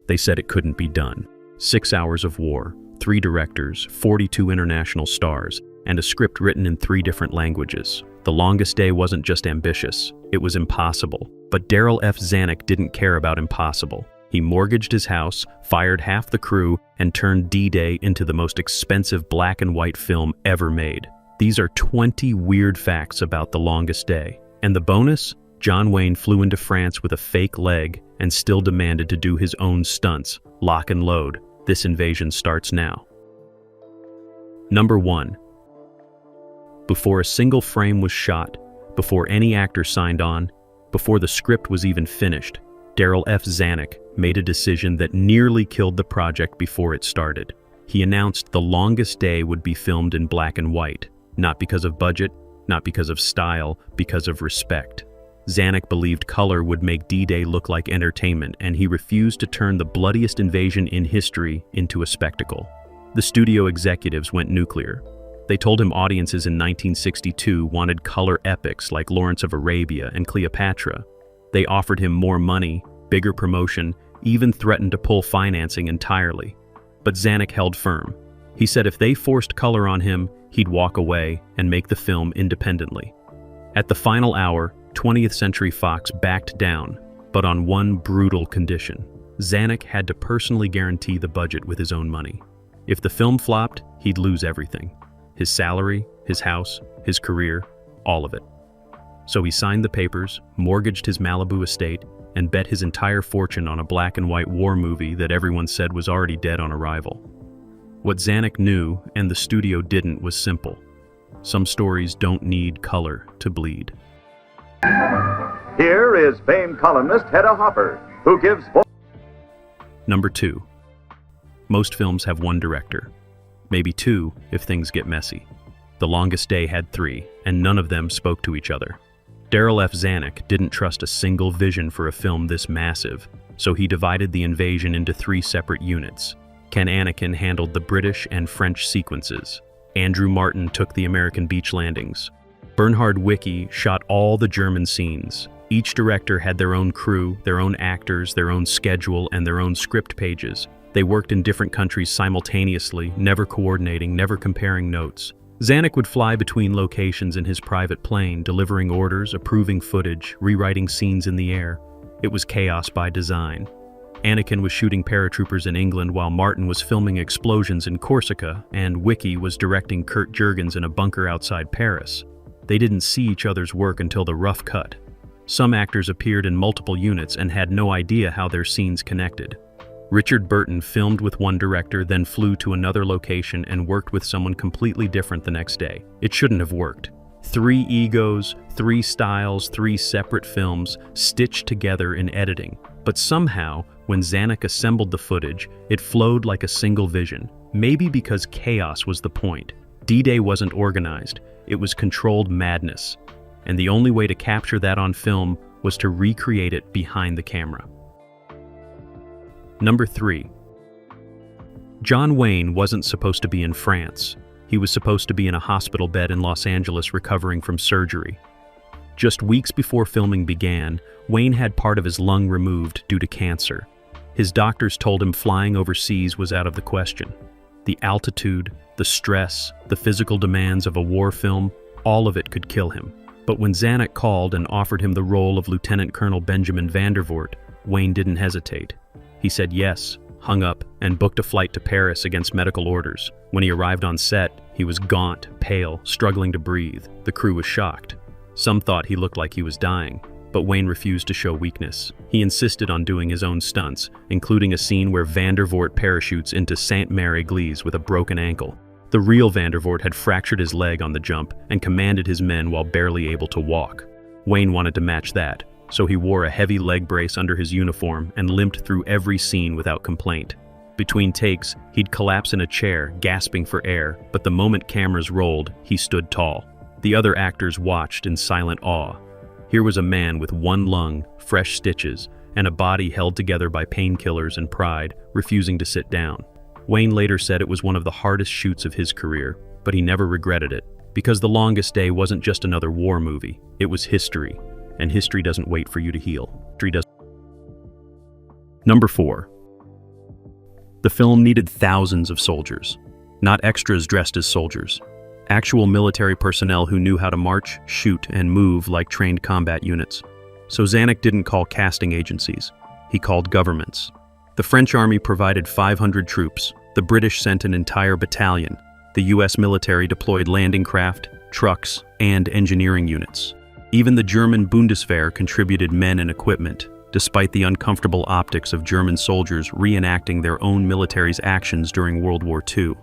They said it couldn't be done. 6 hours of war, 3 directors, 42 international stars, and a script written in 3 different languages. The Longest Day wasn't just ambitious, it was impossible. But Darryl F. Zanuck didn't care about impossible. He mortgaged his house, fired half the crew, and turned D-Day into the most expensive black and white film ever made. These are 20 weird facts about The Longest Day. And the bonus? John Wayne flew into France with a fake leg and still demanded to do his own stunts. Lock and load. This invasion starts now. Number 1. Before a single frame was shot, before any actor signed on, before the script was even finished, Darryl F. Zanuck made a decision that nearly killed the project before it started. He announced The Longest Day would be filmed in black and white, not because of budget, not because of style, because of respect. Zanuck believed color would make D-Day look like entertainment, and he refused to turn the bloodiest invasion in history into a spectacle. The studio executives went nuclear. They told him audiences in 1962 wanted color epics like Lawrence of Arabia and Cleopatra. They offered him more money, bigger promotion, even threatened to pull financing entirely. But Zanuck held firm. He said if they forced color on him, he'd walk away and make the film independently. At the final hour, 20th Century Fox backed down, but on one brutal condition. Zanuck had to personally guarantee the budget with his own money. If the film flopped, he'd lose everything. His salary, his house, his career, all of it. So he signed the papers, mortgaged his Malibu estate, and bet his entire fortune on a black and white war movie that everyone said was already dead on arrival. What Zanuck knew, and the studio didn't, was simple. Some stories don't need color to bleed. Here is famed columnist Hedda Hopper, who gives... Number 2. Most films have one director. Maybe 2 if things get messy. The Longest Day had 3, and none of them spoke to each other. Darryl F. Zanuck didn't trust a single vision for a film this massive, so he divided the invasion into 3 separate units. Ken Anakin handled the British and French sequences. Andrew Martin took the American beach landings. Bernhard Wicki shot all the German scenes. Each director had their own crew, their own actors, their own schedule, and their own script pages. They worked in different countries simultaneously, never coordinating, never comparing notes. Zanuck would fly between locations in his private plane, delivering orders, approving footage, rewriting scenes in the air. It was chaos by design. Anakin was shooting paratroopers in England while Martin was filming explosions in Corsica, and Wicki was directing Kurt Jurgens in a bunker outside Paris. They didn't see each other's work until the rough cut. Some actors appeared in multiple units and had no idea how their scenes connected. Richard Burton filmed with one director, then flew to another location and worked with someone completely different the next day. It shouldn't have worked. 3 egos, 3 styles, 3 separate films, stitched together in editing. But somehow, when Zanuck assembled the footage, it flowed like a single vision. Maybe because chaos was the point. D-Day wasn't organized, it was controlled madness. And the only way to capture that on film was to recreate it behind the camera. Number 3. John Wayne wasn't supposed to be in France. He was supposed to be in a hospital bed in Los Angeles recovering from surgery. Just weeks before filming began, Wayne had part of his lung removed due to cancer. His doctors told him flying overseas was out of the question. The altitude, the stress, the physical demands of a war film, all of it could kill him. But when Zanuck called and offered him the role of Lieutenant Colonel Benjamin Vandervoort, Wayne didn't hesitate. He said yes, hung up, and booked a flight to Paris against medical orders. When he arrived on set, he was gaunt, pale, struggling to breathe. The crew was shocked. Some thought he looked like he was dying, but Wayne refused to show weakness. He insisted on doing his own stunts, including a scene where Vandervoort parachutes into Sainte-Mère-Église with a broken ankle. The real Vandervoort had fractured his leg on the jump and commanded his men while barely able to walk. Wayne wanted to match that, so he wore a heavy leg brace under his uniform and limped through every scene without complaint. Between takes, he'd collapse in a chair, gasping for air, but the moment cameras rolled, he stood tall. The other actors watched in silent awe. Here was a man with one lung, fresh stitches, and a body held together by painkillers and pride, refusing to sit down. Wayne later said it was one of the hardest shoots of his career, but he never regretted it, because The Longest Day wasn't just another war movie, it was history, and history doesn't wait for you to heal. Number 4. The film needed thousands of soldiers, not extras dressed as soldiers. Actual military personnel who knew how to march, shoot, and move like trained combat units. So Zanuck didn't call casting agencies. He called governments. The French army provided 500 troops. The British sent an entire battalion. The US military deployed landing craft, trucks, and engineering units. Even the German Bundeswehr contributed men and equipment, despite the uncomfortable optics of German soldiers reenacting their own military's actions during World War II.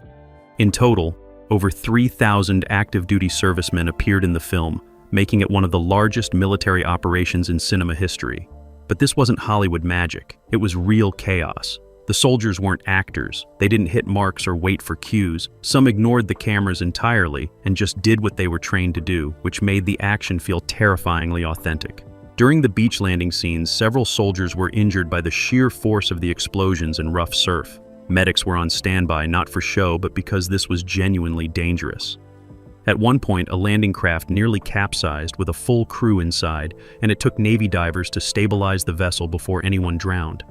In total, over 3,000 active-duty servicemen appeared in the film, making it one of the largest military operations in cinema history. But this wasn't Hollywood magic. It was real chaos. The soldiers weren't actors. They didn't hit marks or wait for cues. Some ignored the cameras entirely and just did what they were trained to do, which made the action feel terrifyingly authentic. During the beach landing scenes, several soldiers were injured by the sheer force of the explosions and rough surf. Medics were on standby, not for show, but because this was genuinely dangerous. At one point, a landing craft nearly capsized with a full crew inside, and it took Navy divers to stabilize the vessel before anyone drowned.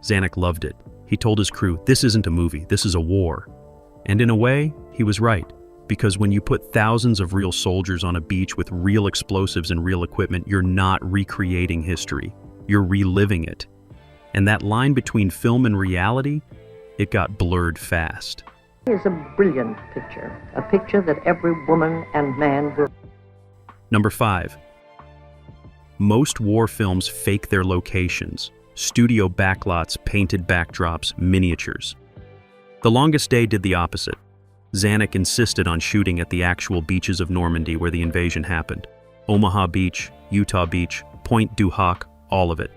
Zanuck loved it. He told his crew, "This isn't a movie, this is a war." And in a way, he was right. Because when you put thousands of real soldiers on a beach with real explosives and real equipment, you're not recreating history. You're reliving it. And that line between film and reality, it got blurred fast. It's a brilliant picture, a picture that every woman and man will. Number 5. Most war films fake their locations. Studio backlots, painted backdrops, miniatures. The Longest Day did the opposite. Zanuck insisted on shooting at the actual beaches of Normandy where the invasion happened. Omaha Beach, Utah Beach, Pointe du Hoc, all of it.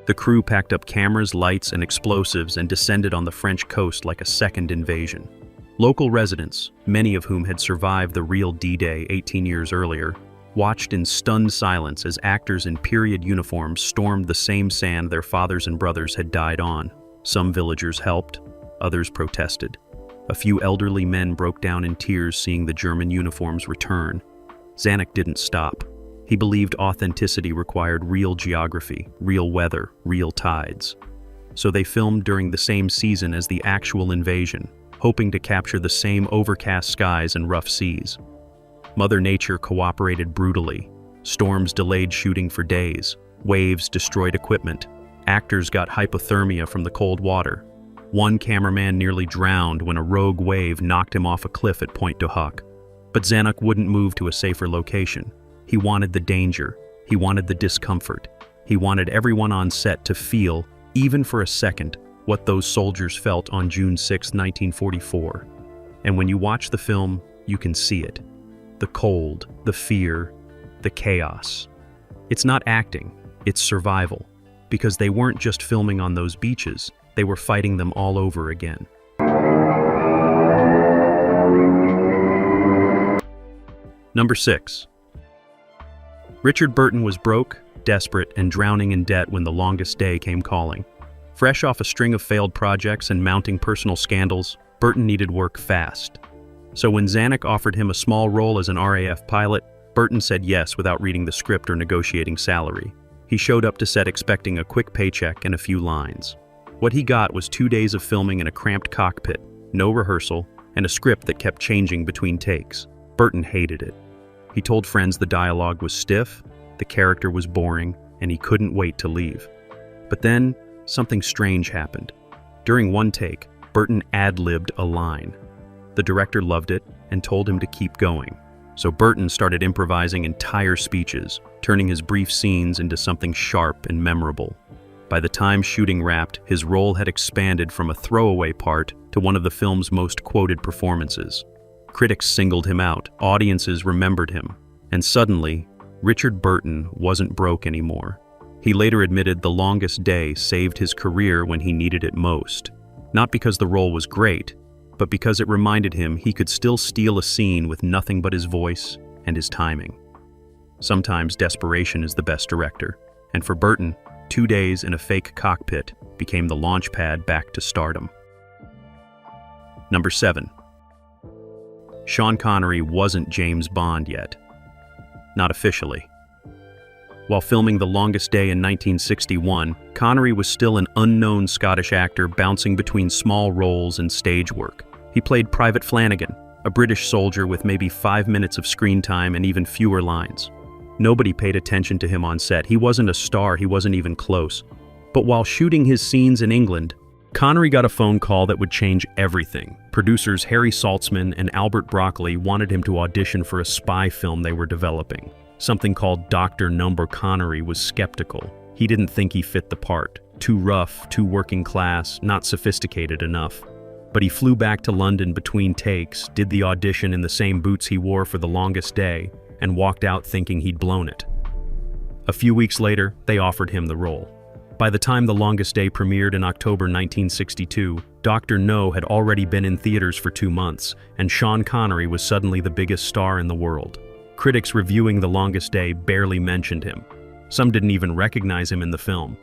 The crew packed up cameras, lights, and explosives and descended on the French coast like a second invasion. Local residents, many of whom had survived the real D-Day 18 years earlier, watched in stunned silence as actors in period uniforms stormed the same sand their fathers and brothers had died on. Some villagers helped, others protested. A few elderly men broke down in tears seeing the German uniforms return. Zanuck didn't stop. He believed authenticity required real geography, real weather, real tides. So they filmed during the same season as the actual invasion, hoping to capture the same overcast skies and rough seas. Mother Nature cooperated brutally. Storms delayed shooting for days. Waves destroyed equipment. Actors got hypothermia from the cold water. One cameraman nearly drowned when a rogue wave knocked him off a cliff at Pointe du Hoc. But Zanuck wouldn't move to a safer location. He wanted the danger. He wanted the discomfort. He wanted everyone on set to feel, even for a second, what those soldiers felt on June 6, 1944. And when you watch the film, you can see it. The cold, the fear, the chaos. It's not acting, it's survival. Because they weren't just filming on those beaches, they were fighting them all over again. Number 6. Richard Burton was broke, desperate, and drowning in debt when The Longest Day came calling. Fresh off a string of failed projects and mounting personal scandals, Burton needed work fast. So when Zanuck offered him a small role as an RAF pilot, Burton said yes without reading the script or negotiating salary. He showed up to set expecting a quick paycheck and a few lines. What he got was 2 days of filming in a cramped cockpit, no rehearsal, and a script that kept changing between takes. Burton hated it. He told friends the dialogue was stiff, the character was boring, and he couldn't wait to leave. But then, something strange happened. During one take, Burton ad-libbed a line. The director loved it and told him to keep going. So Burton started improvising entire speeches, turning his brief scenes into something sharp and memorable. By the time shooting wrapped, his role had expanded from a throwaway part to one of the film's most quoted performances. Critics singled him out, audiences remembered him, and suddenly, Richard Burton wasn't broke anymore. He later admitted The Longest Day saved his career when he needed it most. Not because the role was great, but because it reminded him he could still steal a scene with nothing but his voice and his timing. Sometimes desperation is the best director, and for Burton, 2 days in a fake cockpit became the launch pad back to stardom. Number 7. Sean Connery wasn't James Bond yet. Not officially. While filming The Longest Day in 1961, Connery was still an unknown Scottish actor bouncing between small roles and stage work. He played Private Flanagan, a British soldier with maybe 5 minutes of screen time and even fewer lines. Nobody paid attention to him on set. He wasn't a star, he wasn't even close. But while shooting his scenes in England, Connery got a phone call that would change everything. Producers Harry Saltzman and Albert Broccoli wanted him to audition for a spy film they were developing. Something called Dr. Number. Connery was skeptical. He didn't think he fit the part. Too rough, too working class, not sophisticated enough. But he flew back to London between takes, did the audition in the same boots he wore for The Longest Day, and walked out thinking he'd blown it. A few weeks later, they offered him the role. By the time The Longest Day premiered in October 1962, Dr. No had already been in theaters for 2 months, and Sean Connery was suddenly the biggest star in the world. Critics reviewing The Longest Day barely mentioned him. Some didn't even recognize him in the film.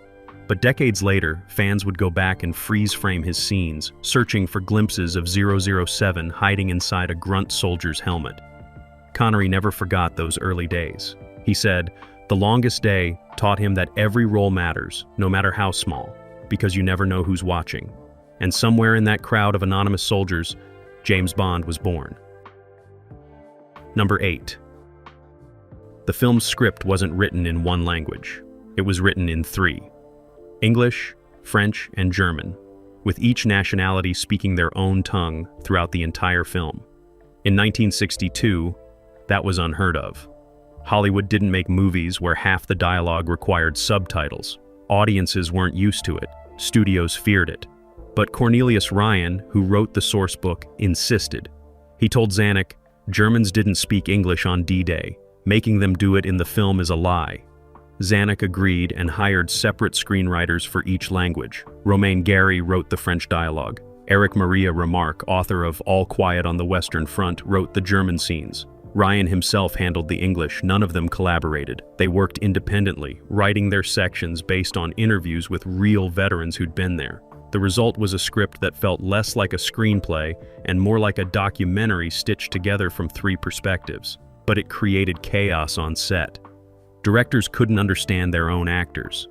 But decades later, fans would go back and freeze-frame his scenes, searching for glimpses of 007 hiding inside a grunt soldier's helmet. Connery never forgot those early days. He said, "The Longest Day taught him that every role matters, no matter how small, because you never know who's watching." And somewhere in that crowd of anonymous soldiers, James Bond was born. Number 8. The film's script wasn't written in one language. It was written in 3. English, French, and German, with each nationality speaking their own tongue throughout the entire film. In 1962, that was unheard of. Hollywood didn't make movies where half the dialogue required subtitles. Audiences weren't used to it. Studios feared it. But Cornelius Ryan, who wrote the source book, insisted. He told Zanuck, "Germans didn't speak English on D-Day. Making them do it in the film is a lie." Zanuck agreed and hired separate screenwriters for each language. Romain Gary wrote the French dialogue. Eric Maria Remarque, author of All Quiet on the Western Front, wrote the German scenes. Ryan himself handled the English. None of them collaborated. They worked independently, writing their sections based on interviews with real veterans who'd been there. The result was a script that felt less like a screenplay and more like a documentary stitched together from 3 perspectives. But it created chaos on set. Directors couldn't understand their own actors.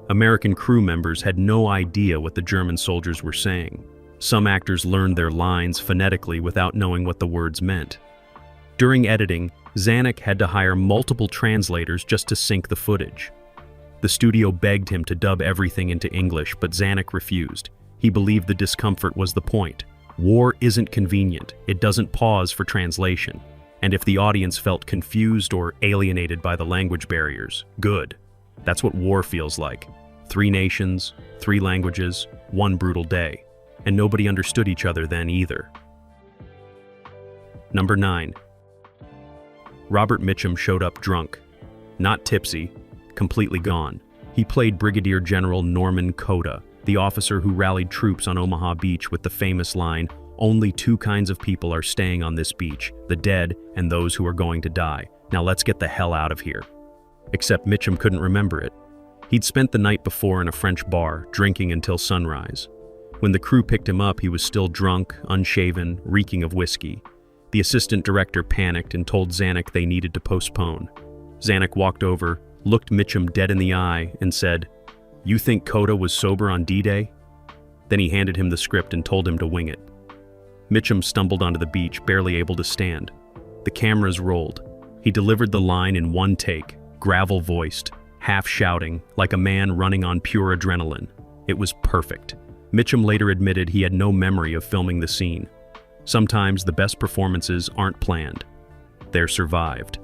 American crew members had no idea what the German soldiers were saying. Some actors learned their lines phonetically without knowing what the words meant. During editing, Zanuck had to hire multiple translators just to sync the footage. The studio begged him to dub everything into English, but Zanuck refused. He believed the discomfort was the point. War isn't convenient. It doesn't pause for translation. And if the audience felt confused or alienated by the language barriers, good. That's what war feels like. 3 nations, 3 languages, 1 brutal day. And nobody understood each other then either. Number 9. Robert Mitchum showed up drunk. Not tipsy, completely gone. He played Brigadier General Norman Cota, the officer who rallied troops on Omaha Beach with the famous line, "Only 2 kinds of people are staying on this beach, the dead and those who are going to die. Now let's get the hell out of here." Except Mitchum couldn't remember it. He'd spent the night before in a French bar, drinking until sunrise. When the crew picked him up, he was still drunk, unshaven, reeking of whiskey. The assistant director panicked and told Zanuck they needed to postpone. Zanuck walked over, looked Mitchum dead in the eye, and said, "You think Cota was sober on D-Day?" Then he handed him the script and told him to wing it. Mitchum stumbled onto the beach, barely able to stand. The cameras rolled. He delivered the line in 1 take, gravel-voiced, half-shouting, like a man running on pure adrenaline. It was perfect. Mitchum later admitted he had no memory of filming the scene. Sometimes the best performances aren't planned. They're survived.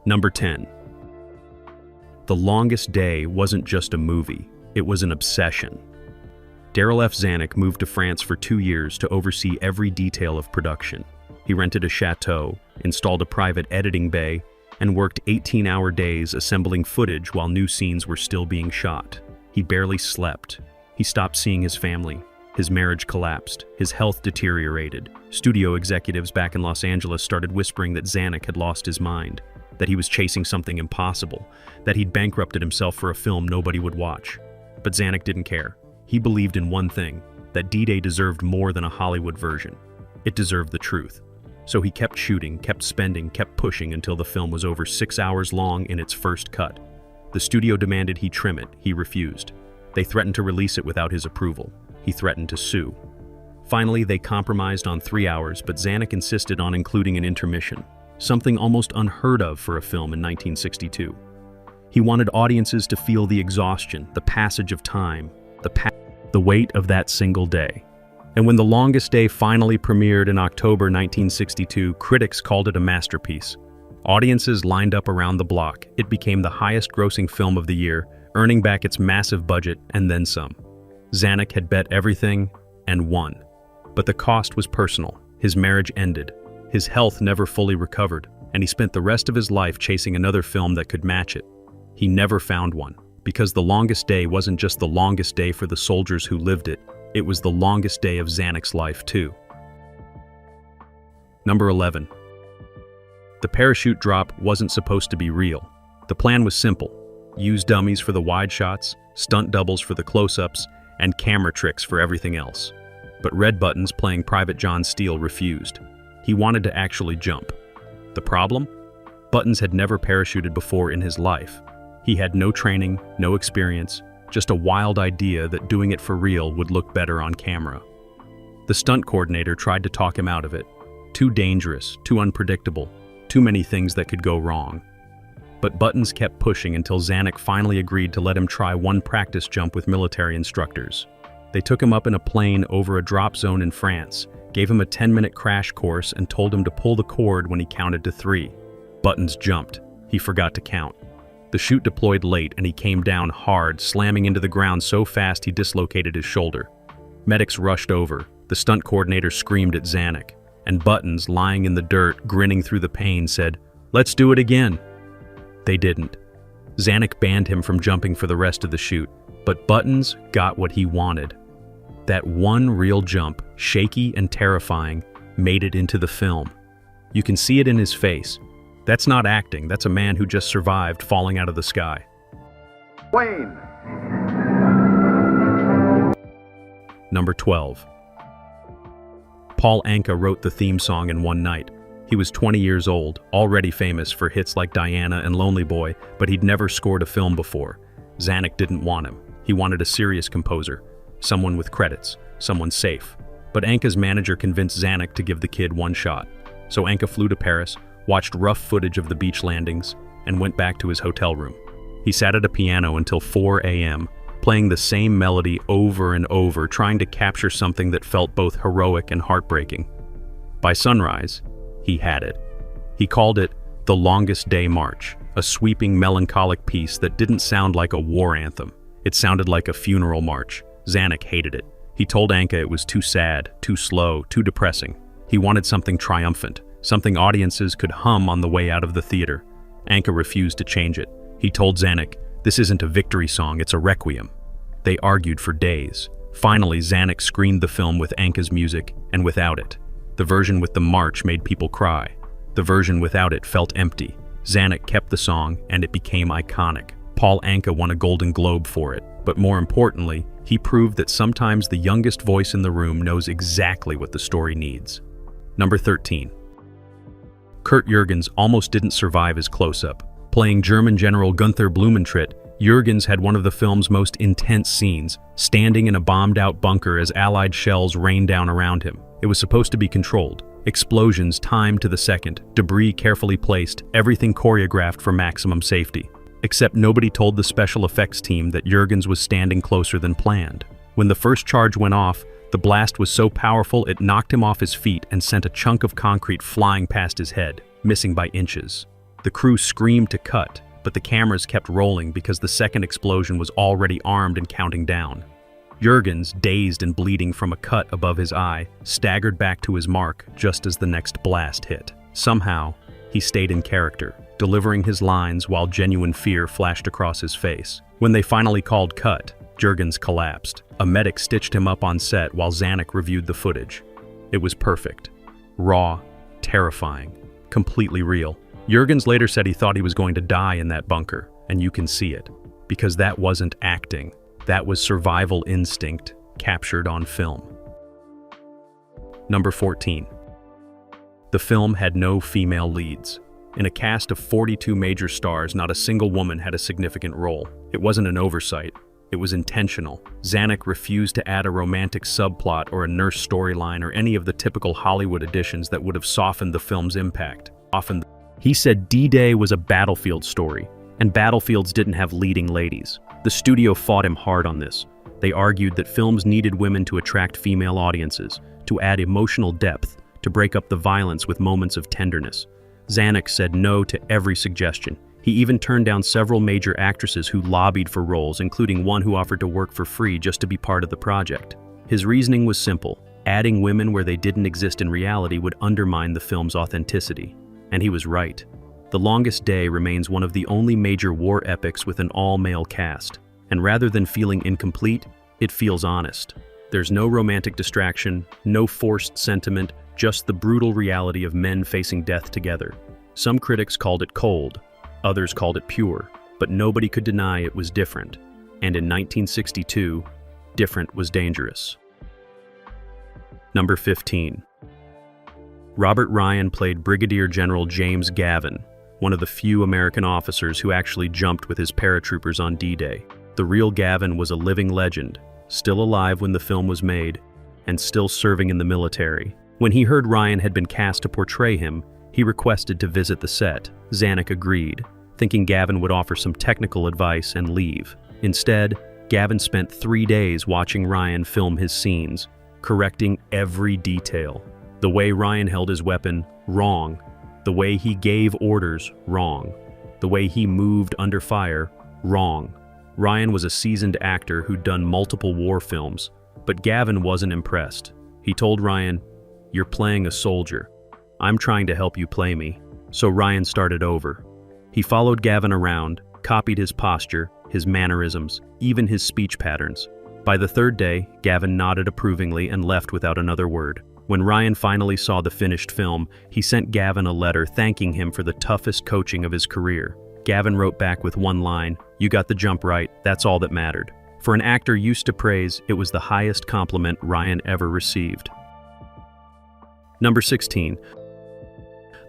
Number 10. The Longest Day wasn't just a movie. It was an obsession. Darryl F. Zanuck moved to France for 2 years to oversee every detail of production. He rented a chateau, installed a private editing bay, and worked 18-hour days assembling footage while new scenes were still being shot. He barely slept. He stopped seeing his family. His marriage collapsed. His health deteriorated. Studio executives back in Los Angeles started whispering that Zanuck had lost his mind, that he was chasing something impossible, that he'd bankrupted himself for a film nobody would watch. But Zanuck didn't care. He believed in one thing, that D-Day deserved more than a Hollywood version. It deserved the truth. So he kept shooting, kept spending, kept pushing until the film was over 6 hours long in its first cut. The studio demanded he trim it. He refused. They threatened to release it without his approval. He threatened to sue. Finally, they compromised on 3 hours, but Zanuck insisted on including an intermission, something almost unheard of for a film in 1962. He wanted audiences to feel the exhaustion, the passage of time, the weight of that single day. And when The Longest Day finally premiered in October 1962, critics called it a masterpiece. Audiences lined up around the block. It became the highest-grossing film of the year, earning back its massive budget and then some. Zanuck had bet everything and won. But the cost was personal. His marriage ended. His health never fully recovered, and he spent the rest of his life chasing another film that could match it. He never found one, because The Longest Day wasn't just the longest day for the soldiers who lived it, it was the longest day of Zanuck's life too. Number 11. The parachute drop wasn't supposed to be real. The plan was simple. Use dummies for the wide shots, stunt doubles for the close-ups, and camera tricks for everything else. But Red Buttons, playing Private John Steele, refused. He wanted to actually jump. The problem? Buttons had never parachuted before in his life. He had no training, no experience, just a wild idea that doing it for real would look better on camera. The stunt coordinator tried to talk him out of it. Too dangerous, too unpredictable, too many things that could go wrong. But Buttons kept pushing until Zanuck finally agreed to let him try one practice jump with military instructors. They took him up in a plane over a drop zone in France, gave him a 10-minute crash course, and told him to pull the cord when he counted to 3. Buttons jumped. He forgot to count. The chute deployed late and he came down hard, slamming into the ground so fast he dislocated his shoulder. Medics rushed over. The stunt coordinator screamed at Zanuck, and Buttons, lying in the dirt, grinning through the pain, said, "Let's do it again." They didn't. Zanuck banned him from jumping for the rest of the shoot, but Buttons got what he wanted. That one real jump, shaky and terrifying, made it into the film. You can see it in his face. That's not acting, that's a man who just survived falling out of the sky. Wayne. Number 12. Paul Anka wrote the theme song in one night. He was 20 years old, already famous for hits like Diana and Lonely Boy, but he'd never scored a film before. Zanuck didn't want him. He wanted a serious composer, someone with credits, someone safe. But Anka's manager convinced Zanuck to give the kid one shot. So Anka flew to Paris, watched rough footage of the beach landings, and went back to his hotel room. He sat at a piano until 4 a.m., playing the same melody over and over, trying to capture something that felt both heroic and heartbreaking. By sunrise, he had it. He called it The Longest Day March, a sweeping, melancholic piece that didn't sound like a war anthem. It sounded like a funeral march. Zanuck hated it. He told Anka it was too sad, too slow, too depressing. He wanted something triumphant, something audiences could hum on the way out of the theater. Anka refused to change it. He told Zanuck, "This isn't a victory song, it's a requiem." They argued for days. Finally, Zanuck screened the film with Anka's music and without it. The version with the march made people cry. The version without it felt empty. Zanuck kept the song and it became iconic. Paul Anka won a Golden Globe for it, but more importantly, he proved that sometimes the youngest voice in the room knows exactly what the story needs. Number 13. Kurt Jurgens almost didn't survive his close-up. Playing German General Gunther Blumentritt, Jurgens had one of the film's most intense scenes, standing in a bombed-out bunker as Allied shells rained down around him. It was supposed to be controlled. Explosions timed to the second, debris carefully placed, everything choreographed for maximum safety. Except nobody told the special effects team that Jurgens was standing closer than planned. When the first charge went off, the blast was so powerful it knocked him off his feet and sent a chunk of concrete flying past his head, missing by inches. The crew screamed to cut, but the cameras kept rolling because the second explosion was already armed and counting down. Jurgens, dazed and bleeding from a cut above his eye, staggered back to his mark just as the next blast hit. Somehow, he stayed in character, delivering his lines while genuine fear flashed across his face. When they finally called cut, Jurgens collapsed. A medic stitched him up on set while Zanuck reviewed the footage. It was perfect. Raw, terrifying, completely real. Jurgens later said he thought he was going to die in that bunker, and you can see it. Because that wasn't acting. That was survival instinct captured on film. Number 14. The film had no female leads. In a cast of 42 major stars, not a single woman had a significant role. It wasn't an oversight. It was intentional. Zanuck refused to add a romantic subplot or a nurse storyline or any of the typical Hollywood additions that would have softened the film's impact. He said D-Day was a battlefield story, and battlefields didn't have leading ladies. The studio fought him hard on this. They argued that films needed women to attract female audiences, to add emotional depth, to break up the violence with moments of tenderness. Zanuck said no to every suggestion. He even turned down several major actresses who lobbied for roles, including one who offered to work for free just to be part of the project. His reasoning was simple. Adding women where they didn't exist in reality would undermine the film's authenticity. And he was right. The Longest Day remains one of the only major war epics with an all-male cast. And rather than feeling incomplete, it feels honest. There's no romantic distraction, no forced sentiment, just the brutal reality of men facing death together. Some critics called it cold, others called it pure, but nobody could deny it was different. And in 1962, different was dangerous. Number 15. Robert Ryan played Brigadier General James Gavin, one of the few American officers who actually jumped with his paratroopers on D-Day. The real Gavin was a living legend, still alive when the film was made, and still serving in the military. When he heard Ryan had been cast to portray him, he requested to visit the set. Zanuck agreed, thinking Gavin would offer some technical advice and leave. Instead, Gavin spent 3 days watching Ryan film his scenes, correcting every detail. The way Ryan held his weapon, wrong. The way he gave orders, wrong. The way he moved under fire, wrong. Ryan was a seasoned actor who'd done multiple war films, but Gavin wasn't impressed. He told Ryan, "You're playing a soldier. I'm trying to help you play me." So Ryan started over. He followed Gavin around, copied his posture, his mannerisms, even his speech patterns. By the third day, Gavin nodded approvingly and left without another word. When Ryan finally saw the finished film, he sent Gavin a letter thanking him for the toughest coaching of his career. Gavin wrote back with one line, "You got the jump right, that's all that mattered." For an actor used to praise, it was the highest compliment Ryan ever received. Number 16.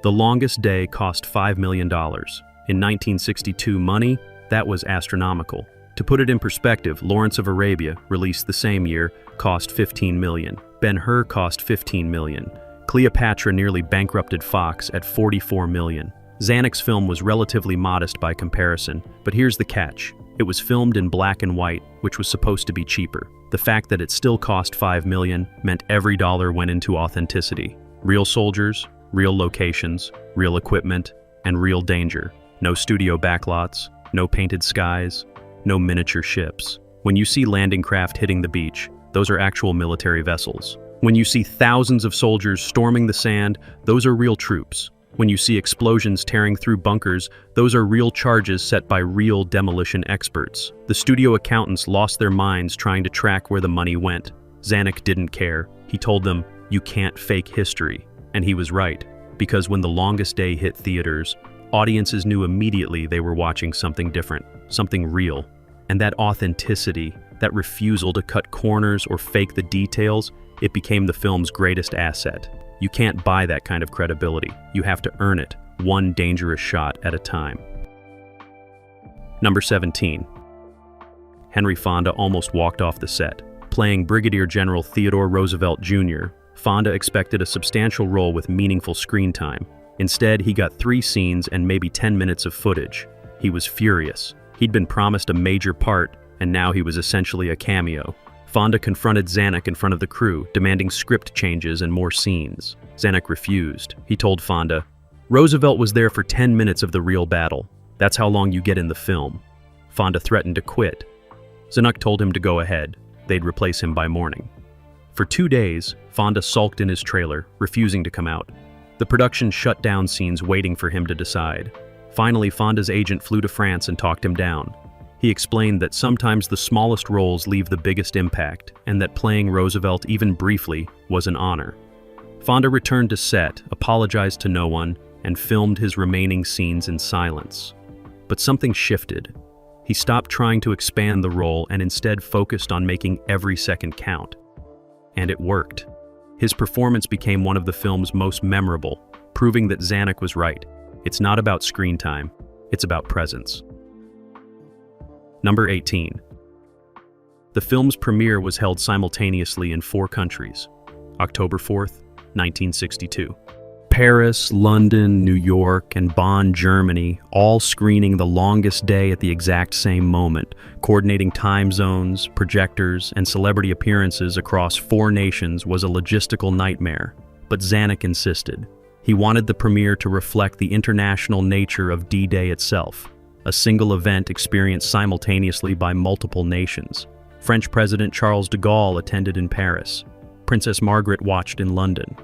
The Longest Day cost $5 million. In 1962 money, that was astronomical. To put it in perspective, Lawrence of Arabia, released the same year, cost $15 million. Ben-Hur cost $15 million. Cleopatra nearly bankrupted Fox at $44 million. Zanuck's film was relatively modest by comparison, but here's the catch. It was filmed in black and white, which was supposed to be cheaper. The fact that it still cost $5 million meant every dollar went into authenticity. Real soldiers, real locations, real equipment, and real danger. No studio backlots, no painted skies, no miniature ships. When you see landing craft hitting the beach, those are actual military vessels. When you see thousands of soldiers storming the sand, those are real troops. When you see explosions tearing through bunkers, those are real charges set by real demolition experts. The studio accountants lost their minds trying to track where the money went. Zanuck didn't care. He told them, "You can't fake history." And he was right, because when The Longest Day hit theaters, audiences knew immediately they were watching something different, something real. And that authenticity, that refusal to cut corners or fake the details, it became the film's greatest asset. You can't buy that kind of credibility. You have to earn it, one dangerous shot at a time. Number 17. Henry Fonda almost walked off the set. Playing Brigadier General Theodore Roosevelt Jr., Fonda expected a substantial role with meaningful screen time. Instead, he got 3 scenes and maybe 10 minutes of footage. He was furious. He'd been promised a major part, and now he was essentially a cameo. Fonda confronted Zanuck in front of the crew, demanding script changes and more scenes. Zanuck refused. He told Fonda, "Roosevelt was there for 10 minutes of the real battle. That's how long you get in the film." Fonda threatened to quit. Zanuck told him to go ahead. They'd replace him by morning. For 2 days, Fonda sulked in his trailer, refusing to come out. The production shut down scenes waiting for him to decide. Finally, Fonda's agent flew to France and talked him down. He explained that sometimes the smallest roles leave the biggest impact, and that playing Roosevelt even briefly was an honor. Fonda returned to set, apologized to no one, and filmed his remaining scenes in silence. But something shifted. He stopped trying to expand the role and instead focused on making every second count. And it worked. His performance became one of the film's most memorable, proving that Zanuck was right. It's not about screen time, it's about presence. Number 18. The film's premiere was held simultaneously in 4 countries. October 4th, 1962. Paris, London, New York, and Bonn, Germany, all screening The Longest Day at the exact same moment, coordinating time zones, projectors, and celebrity appearances across 4 nations was a logistical nightmare. But Zanuck insisted. He wanted the premiere to reflect the international nature of D-Day itself, a single event experienced simultaneously by multiple nations. French President Charles de Gaulle attended in Paris. Princess Margaret watched in London.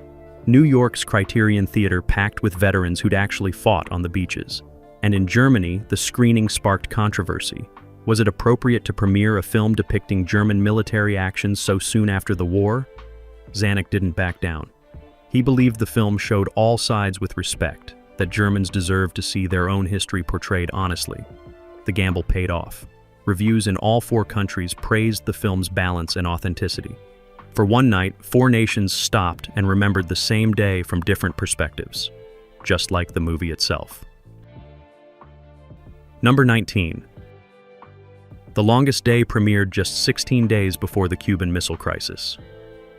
New York's Criterion Theater packed with veterans who'd actually fought on the beaches. And in Germany, the screening sparked controversy. Was it appropriate to premiere a film depicting German military actions so soon after the war? Zanuck didn't back down. He believed the film showed all sides with respect, that Germans deserved to see their own history portrayed honestly. The gamble paid off. Reviews in all 4 countries praised the film's balance and authenticity. For one night, 4 nations stopped and remembered the same day from different perspectives, just like the movie itself. Number 19. The Longest Day premiered just 16 days before the Cuban Missile Crisis.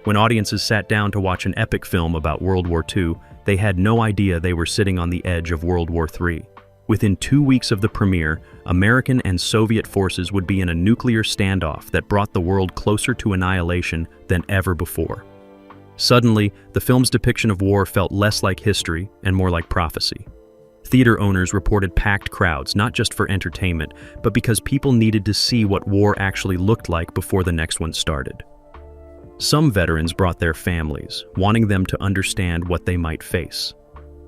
When audiences sat down to watch an epic film about World War II, they had no idea they were sitting on the edge of World War III. Within 2 weeks of the premiere, American and Soviet forces would be in a nuclear standoff that brought the world closer to annihilation than ever before. Suddenly, the film's depiction of war felt less like history and more like prophecy. Theater owners reported packed crowds, not just for entertainment, but because people needed to see what war actually looked like before the next one started. Some veterans brought their families, wanting them to understand what they might face.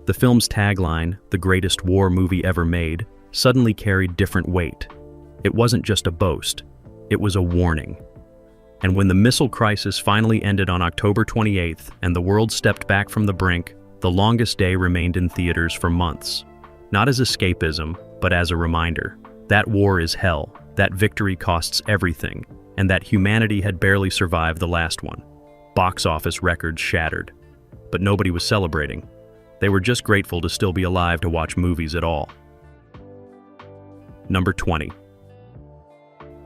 The film's tagline, "The greatest war movie ever made," suddenly carried different weight. It wasn't just a boast, it was a warning. And when the missile crisis finally ended on October 28th and the world stepped back from the brink, The Longest Day remained in theaters for months. Not as escapism, but as a reminder. That war is hell, that victory costs everything, and that humanity had barely survived the last one. Box office records shattered. But nobody was celebrating. They were just grateful to still be alive to watch movies at all. Number 20.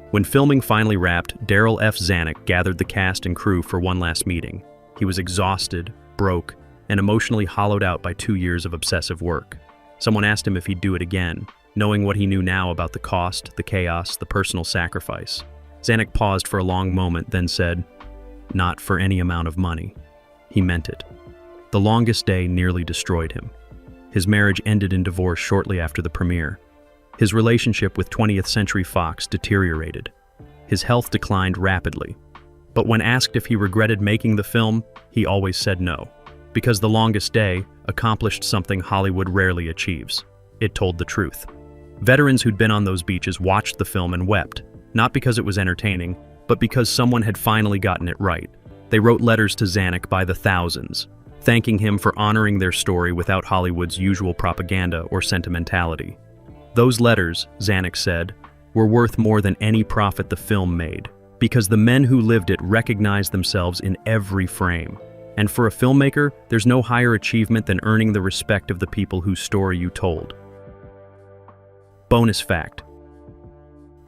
When filming finally wrapped, Darryl F. Zanuck gathered the cast and crew for one last meeting. He was exhausted, broke, and emotionally hollowed out by 2 years of obsessive work. Someone asked him if he'd do it again, knowing what he knew now about the cost, the chaos, the personal sacrifice. Zanuck paused for a long moment, then said, "Not for any amount of money." He meant it. The Longest Day nearly destroyed him. His marriage ended in divorce shortly after the premiere. His relationship with 20th Century Fox deteriorated. His health declined rapidly. But when asked if he regretted making the film, he always said no. Because The Longest Day accomplished something Hollywood rarely achieves. It told the truth. Veterans who'd been on those beaches watched the film and wept, not because it was entertaining, but because someone had finally gotten it right. They wrote letters to Zanuck by the thousands, thanking him for honoring their story without Hollywood's usual propaganda or sentimentality. Those letters, Zanuck said, were worth more than any profit the film made, because the men who lived it recognized themselves in every frame. And for a filmmaker, there's no higher achievement than earning the respect of the people whose story you told. Bonus fact: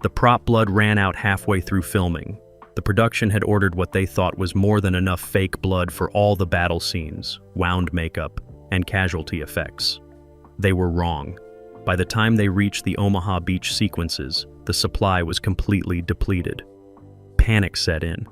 the prop blood ran out halfway through filming. The production had ordered what they thought was more than enough fake blood for all the battle scenes, wound makeup, and casualty effects. They were wrong. By the time they reached the Omaha Beach sequences, the supply was completely depleted. Panic set in.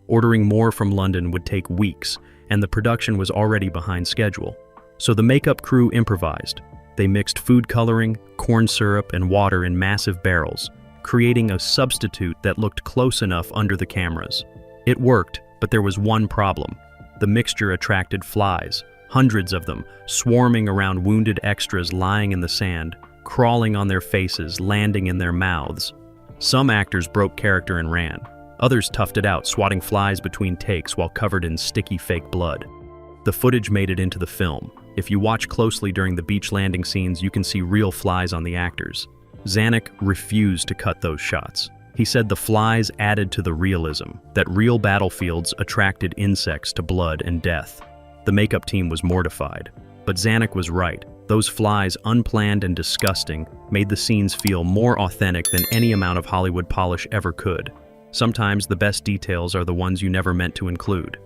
Ordering more from London would take weeks, and the production was already behind schedule. So the makeup crew improvised. They mixed food coloring, corn syrup, and water in massive barrels, creating a substitute that looked close enough under the cameras. It worked, but there was one problem. The mixture attracted flies, hundreds of them, swarming around wounded extras lying in the sand, crawling on their faces, landing in their mouths. Some actors broke character and ran. Others toughed it out, swatting flies between takes while covered in sticky fake blood. The footage made it into the film. If you watch closely during the beach landing scenes, you can see real flies on the actors. Zanuck refused to cut those shots. He said the flies added to the realism, that real battlefields attracted insects to blood and death. The makeup team was mortified. But Zanuck was right. Those flies, unplanned and disgusting, made the scenes feel more authentic than any amount of Hollywood polish ever could. Sometimes the best details are the ones you never meant to include.